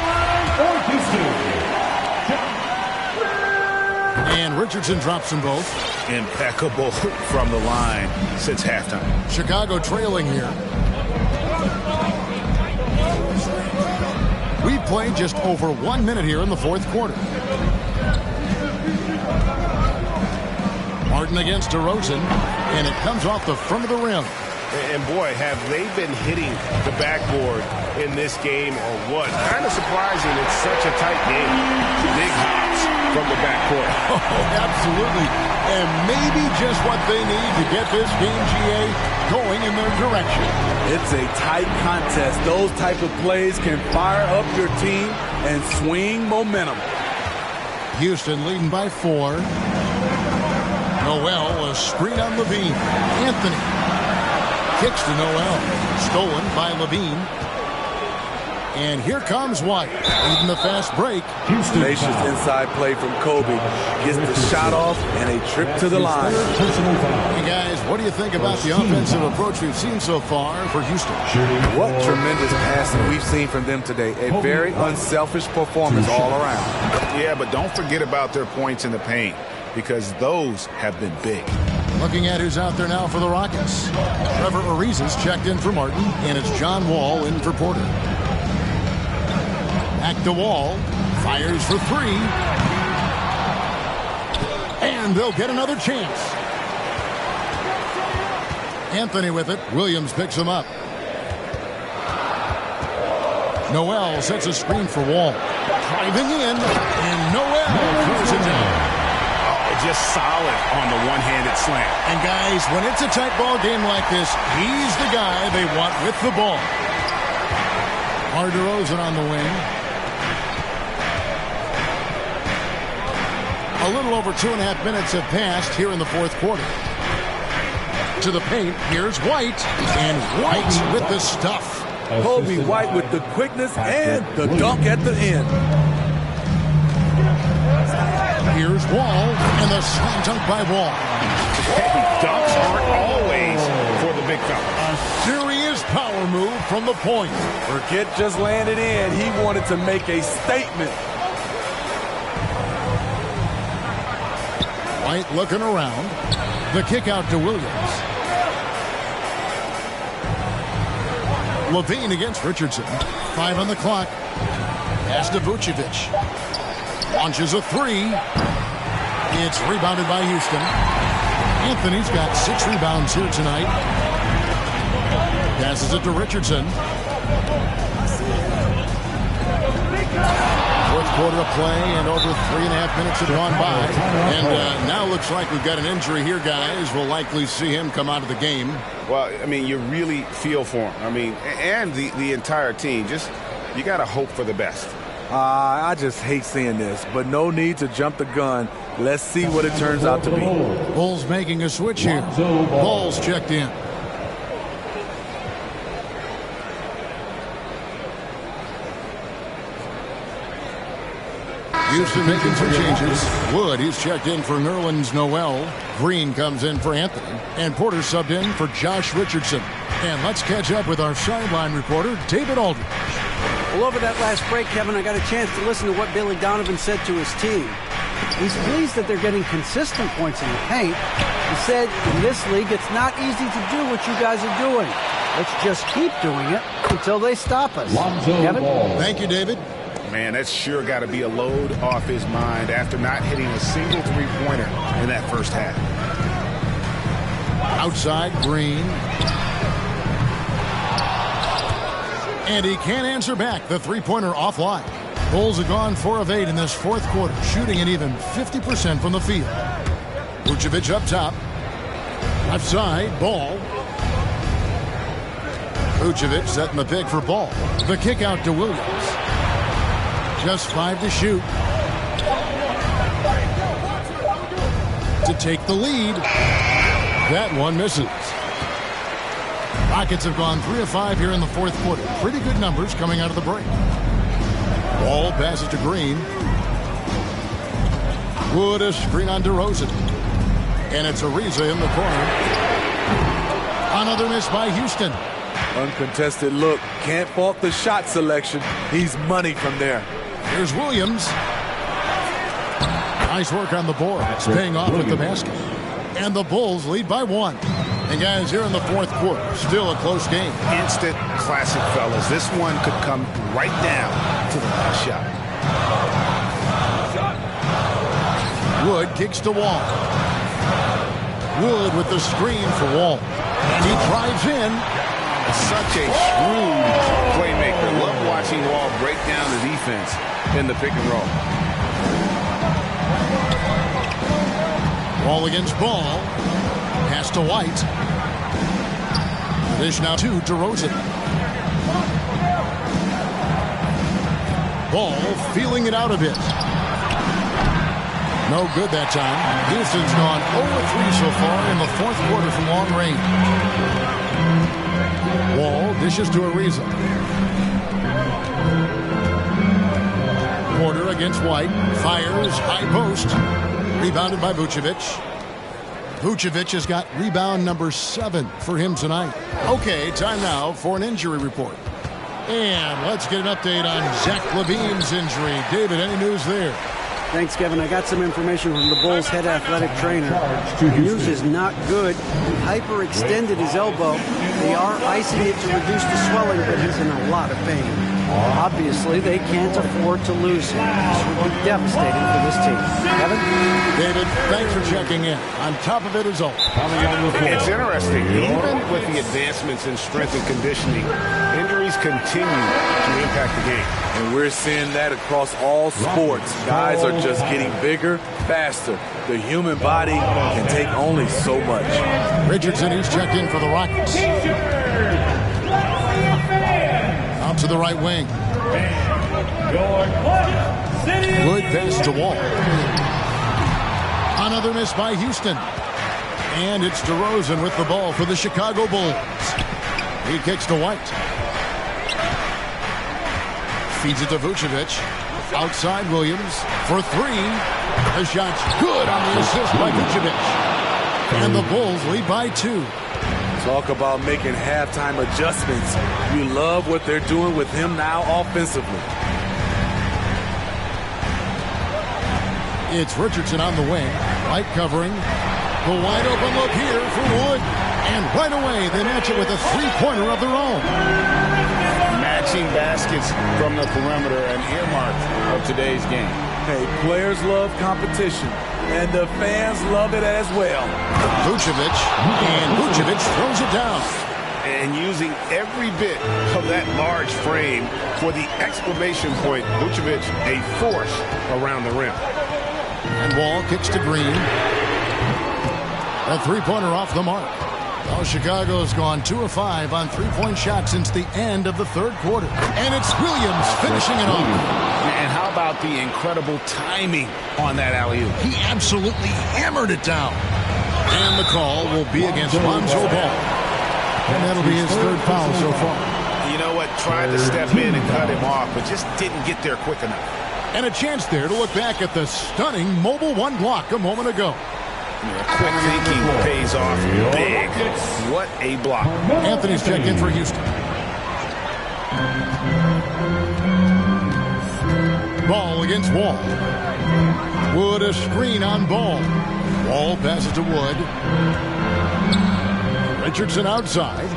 And Richardson drops them both. Impeccable from the line since halftime. Chicago trailing here. We played just over 1 minute here in the fourth quarter. Martin against DeRozan, and it comes off the front of the rim. And boy, have they been hitting the backboard in this game or what? Kind of surprising. It's such a tight game. Big hops from the backcourt. Oh, absolutely. And maybe just what they need to get this game, GA, going in their direction. It's a tight contest. Those type of plays can fire up your team and swing momentum. Houston leading by 4. Noel, a screen on Levine. Anthony kicks to Noel. Stolen by Levine. And here comes White. Leading the fast break. Tenacious inside play from Kobe. Gets the shot off and a trip to the line. Hey guys, what do you think about the offensive approach we've seen so far for Houston? What tremendous passing we've seen from them today. A very unselfish performance all around. Yeah, but don't forget about their points in the paint, because those have been big. Looking at who's out there now for the Rockets. Trevor Ariza's checked in for Martin, and it's John Wall in for Porter. Back to Wall. Fires for 3. And they'll get another chance. Anthony with it. Williams picks him up. Noel sets a screen for Wall. Driving in, and Noel throws it down. Just solid on the one-handed slam. And guys, when it's a tight ball game like this, he's the guy they want with the ball. DeRozan on the wing. A little over 2.5 minutes have passed here in the fourth quarter. To the paint, here's White. And White with the stuff. Kobe White with the quickness and the dunk at the end. Here's Wall, and the slam dunk by Wall. Dunks aren't always for the big fella. A serious power move from the point. Burkett just landed in. He wanted to make a statement. White looking around. The kick out to Williams. Levine against Richardson. 5 on the clock. Pass to Vucevic. Launches a 3. It's rebounded by Houston. Anthony's got 6 rebounds here tonight. Passes it to Richardson. Fourth quarter of play, and over 3.5 minutes have gone by. And now looks like we've got an injury here, guys. We'll likely see him come out of the game. Well, I mean, you really feel for him. I mean, and the entire team. Just, you got to hope for the best. I just hate seeing this, but no need to jump the gun. Let's see what it turns out to be. Bulls making a switch here. Bulls checked in. Houston making some changes. Wood, he's checked in for Nerlens Noel. Green comes in for Anthony. And Porter subbed in for Josh Richardson. And let's catch up with our sideline reporter, David Aldridge. Well, over that last break, Kevin, I got a chance to listen to what Billy Donovan said to his team. He's pleased that they're getting consistent points in the paint. He said, in this league, it's not easy to do what you guys are doing. Let's just keep doing it until they stop us. Kevin? Thank you, David. Man, that's sure got to be a load off his mind after not hitting a single three-pointer in that first half. Outside, Green. And he can't answer back. The three-pointer offline. Bulls have gone 4 of 8 in this fourth quarter, shooting at even 50% from the field. Vucevic up top. Left side, Ball. Vucevic setting the pick for Ball. The kick out to Williams. Just 5 to shoot. To take the lead. That one misses. Rockets have gone 3 of 5 here in the fourth quarter. Pretty good numbers coming out of the break. Ball passes to Green. Wood, a screen on DeRozan. And it's Ariza in the corner. Another miss by Houston. Uncontested look. Can't fault the shot selection. He's money from there. Here's Williams. Nice work on the board. It's paying off with the basket. And the Bulls lead by 1. And guys, here in the fourth quarter, still a close game. Instant classic, fellas. This one could come right down to the last shot. Wood kicks to Wall. Wood with the screen for Wall. And he drives in. Such a shrewd playmaker. Love watching Wall break down the defense in the pick and roll. Wall against Ball. Pass to White. Dish now to DeRozan. Ball feeling it out a bit. No good that time. Houston's gone 0-3 so far in the fourth quarter from long range. Wall dishes to Ariza. Porter against White. Fires high post. Rebounded by Vucevic. Vucevic has got rebound number 7 for him tonight. Okay, time now for an injury report. And let's get an update on Zach LaVine's injury. David, any news there? Thanks, Kevin. I got some information from the Bulls' head athletic trainer. The news is not good. He hyperextended his elbow. They are icing it to reduce the swelling, but he's in a lot of pain. Obviously, they can't afford to lose him. This would be devastating for this team. Kevin? David, thanks for checking in. On top of it is all. It's interesting. Even with the advancements in strength and conditioning, injuries continue to impact the game. And we're seeing that across all sports. Guys are just getting bigger, faster. The human body can take only so much. Richardson, he's checked in for the Rockets. Out to the right wing. Wood pass to Wall. Another miss by Houston. And it's DeRozan with the ball for the Chicago Bulls. He kicks to White. Feeds it to Vucevic. Outside Williams for 3. The shot's good on the assist by Vucevic. And the Bulls lead by 2. Talk about making halftime adjustments. You love what they're doing with him now offensively. It's Richardson on the wing. White covering. The wide open look here for Wood. And right away they match it with a three-pointer of their own. Matching baskets from the perimeter, an earmark of today's game. Hey, players love competition, and the fans love it as well. Vucevic, and Vucevic throws it down. And using every bit of that large frame for the exclamation point, Vucevic, a force around the rim. And Wall kicks to Green. A three-pointer off the mark. Well, Chicago's gone 2 of 5 on three-point shots since the end of the third quarter. And it's Williams finishing it off. And how about the incredible timing on that alley-oop? He absolutely hammered it down. And the call will be against Lonzo Ball. And that'll be his third foul so far. You know what? Tried to step in and cut him off, but just didn't get there quick enough. And a chance there to look back at the stunning Mobile One block a moment ago. Quick thinking pays off big. What a block. Anthony's checked in for Houston. Ball against Wall. Wood a screen on Ball. Wall passes to Wood. Richardson outside.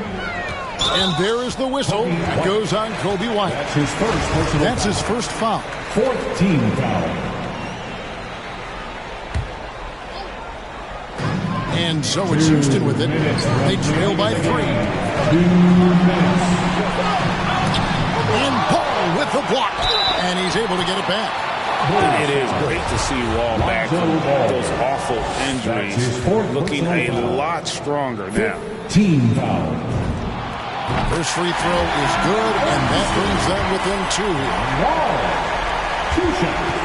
And there is the whistle. It goes on Kobe White. That's his first foul. 4th team foul. And so it's Houston with it. They trail by 3. 2 minutes. And Paul with the block. And he's able to get it back. It is great to see Wall back from those awful injuries, looking a lot stronger now. Team foul. First free throw is good, and that brings them within 2 here. Wall. 2 shots.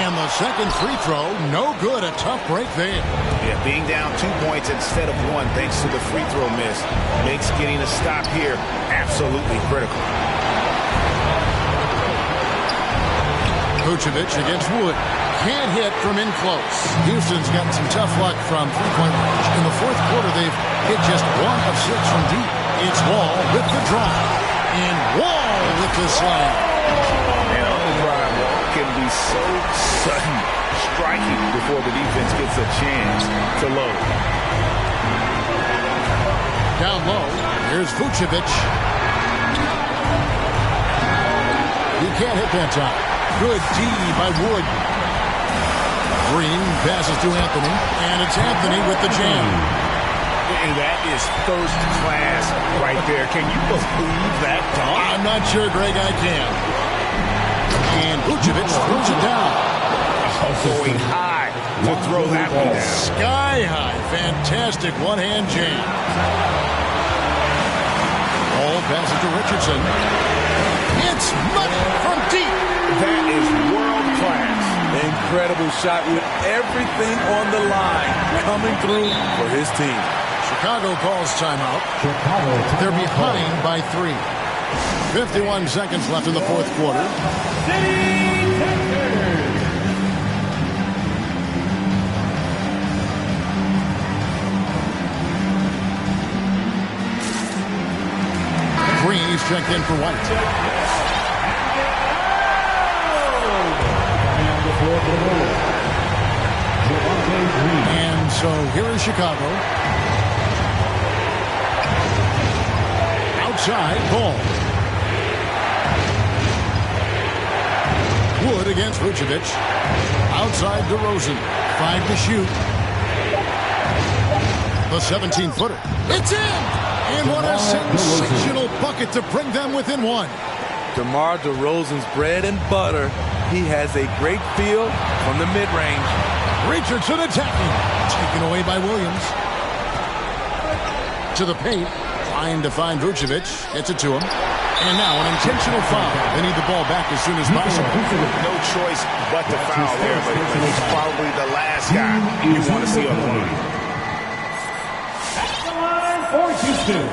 And the second free throw, no good. A tough break there. Yeah, being down 2 points instead of 1 thanks to the free throw miss makes getting a stop here absolutely critical. Vucevic against Wood. Can't hit from in close. Houston's gotten some tough luck from three-point range. In the fourth quarter, they've hit just 1 of 6 from deep. It's Wall with the drive. And Wall with the slam. And on the drive, Wall can be so sudden, striking before the defense gets a chance to load. Down low, here's Vucevic. He can't hit that time. Good D by Wood. Green passes to Anthony, and it's Anthony with the jam. And that is first class right there. Can you believe that dunk? I'm not sure, Greg, I can. And Vucevic throws it down. Going high to throw that one down. Sky high. Fantastic one-hand jam. Ball passes to Richardson. It's money from deep. That is world class. Incredible shot with everything on the line coming through for his team. Chicago calls timeout. They're behind by 3. 51 seconds left in the fourth quarter. Green is checked in for White. And so here is Chicago. Outside, ball. Wood against Vucevic. Outside DeRozan. 5 to shoot. The 17-footer. It's in! And what a sensational bucket to bring them within 1. DeMar DeRozan's bread and butter. He has a great feel from the mid-range. Richardson attacking. Taken away by Williams. To the paint. Trying to find Vucevic. Gets it to him. And now an intentional foul. They need the ball back as soon as possible. No choice but to foul there, but he's probably the last guy you want to see on the line. At the line for Houston,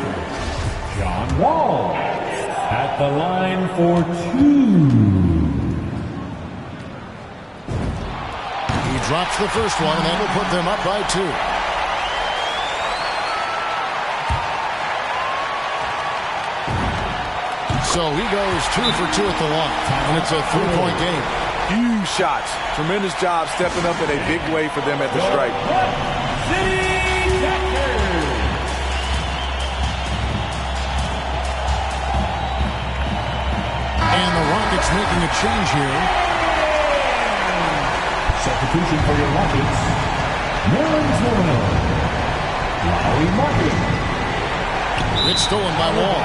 John Wall. At the line for 2. He drops the first one, and that will put them up by 2. So he goes 2 for 2 at the line, and it's a 3-point game. Huge shots. Tremendous job stepping up in a big way for them at the stripe. And the Rockets making a change here. Substitution for your Rockets, Nerlens Noel. Lauri Markkanen. It's stolen by Wall,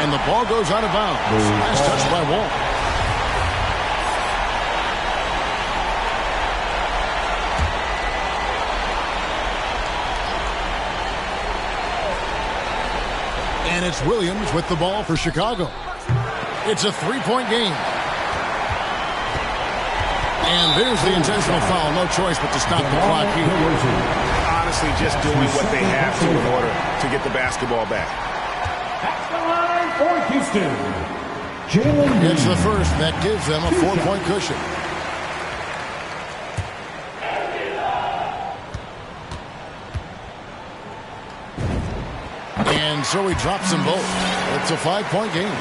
and the ball goes out of bounds. Nice touch by Wall. And it's Williams with the ball for Chicago. It's a 3-point game. And there's the intentional foul. No choice but to stop the clock here. Honestly, just doing what they have to in order to get the basketball back. For Houston, Jalen Green. It's the first. That gives them a 4-point cushion. And so he drops them both. It's a 5-point game.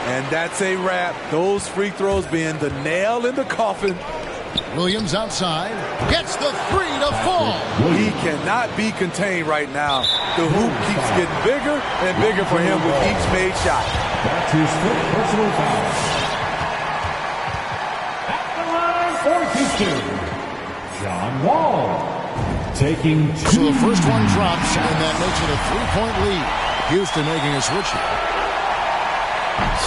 And that's a wrap. Those free throws being the nail in the coffin. Williams outside. Gets the 3 to fall. He cannot be contained right now. The hoop keeps getting bigger and bigger for him with each made shot. That's his fifth personal foul. At the line for Houston, John Wall. Taking 2. So the first one drops, and that makes it a 3-point lead. Houston making a switch here.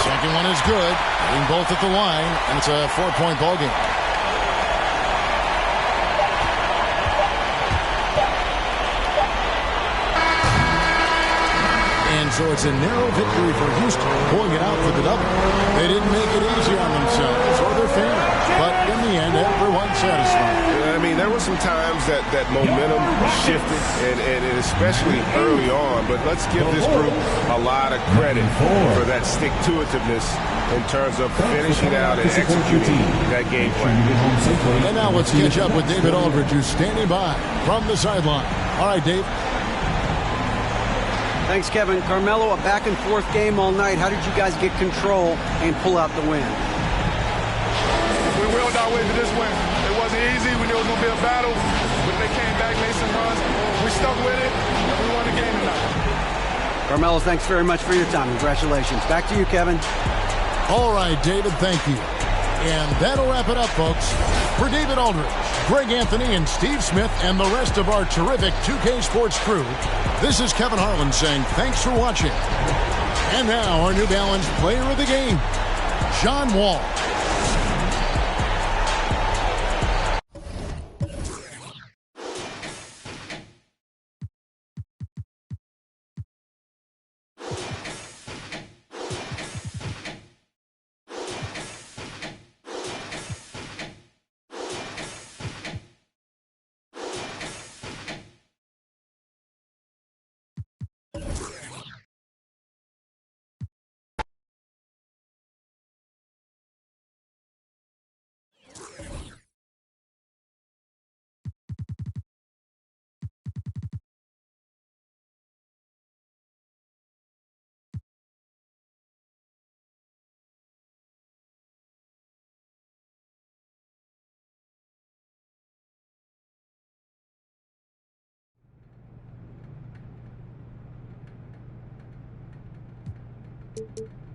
Second one is good. Hitting both at the line, and it's a 4-point ball game. And so it's a narrow victory for Houston, pulling it out for the double. They didn't make it easy on themselves or their fans, but in the end, everyone's satisfied. I mean, there were some times that momentum shifted, and especially early on, but let's give this group a lot of credit for that stick-to-itiveness in terms of finishing out and executing that game plan. And now let's catch up with David Aldridge, who's standing by from the sideline. All right, Dave. Thanks, Kevin. Carmelo, a back-and-forth game all night. How did you guys get control and pull out the win? We willed our way to this win. It wasn't easy. We knew it was going to be a battle, but they came back, made some runs. We stuck with it, and we won the game tonight. Carmelo, thanks very much for your time. Congratulations. Back to you, Kevin. All right, David, thank you. And that'll wrap it up, folks. For David Aldridge, Greg Anthony, and Steve Smith, and the rest of our terrific 2K Sports crew, this is Kevin Harlan saying thanks for watching. And now our New Balance player of the game, John Wall. Thank you.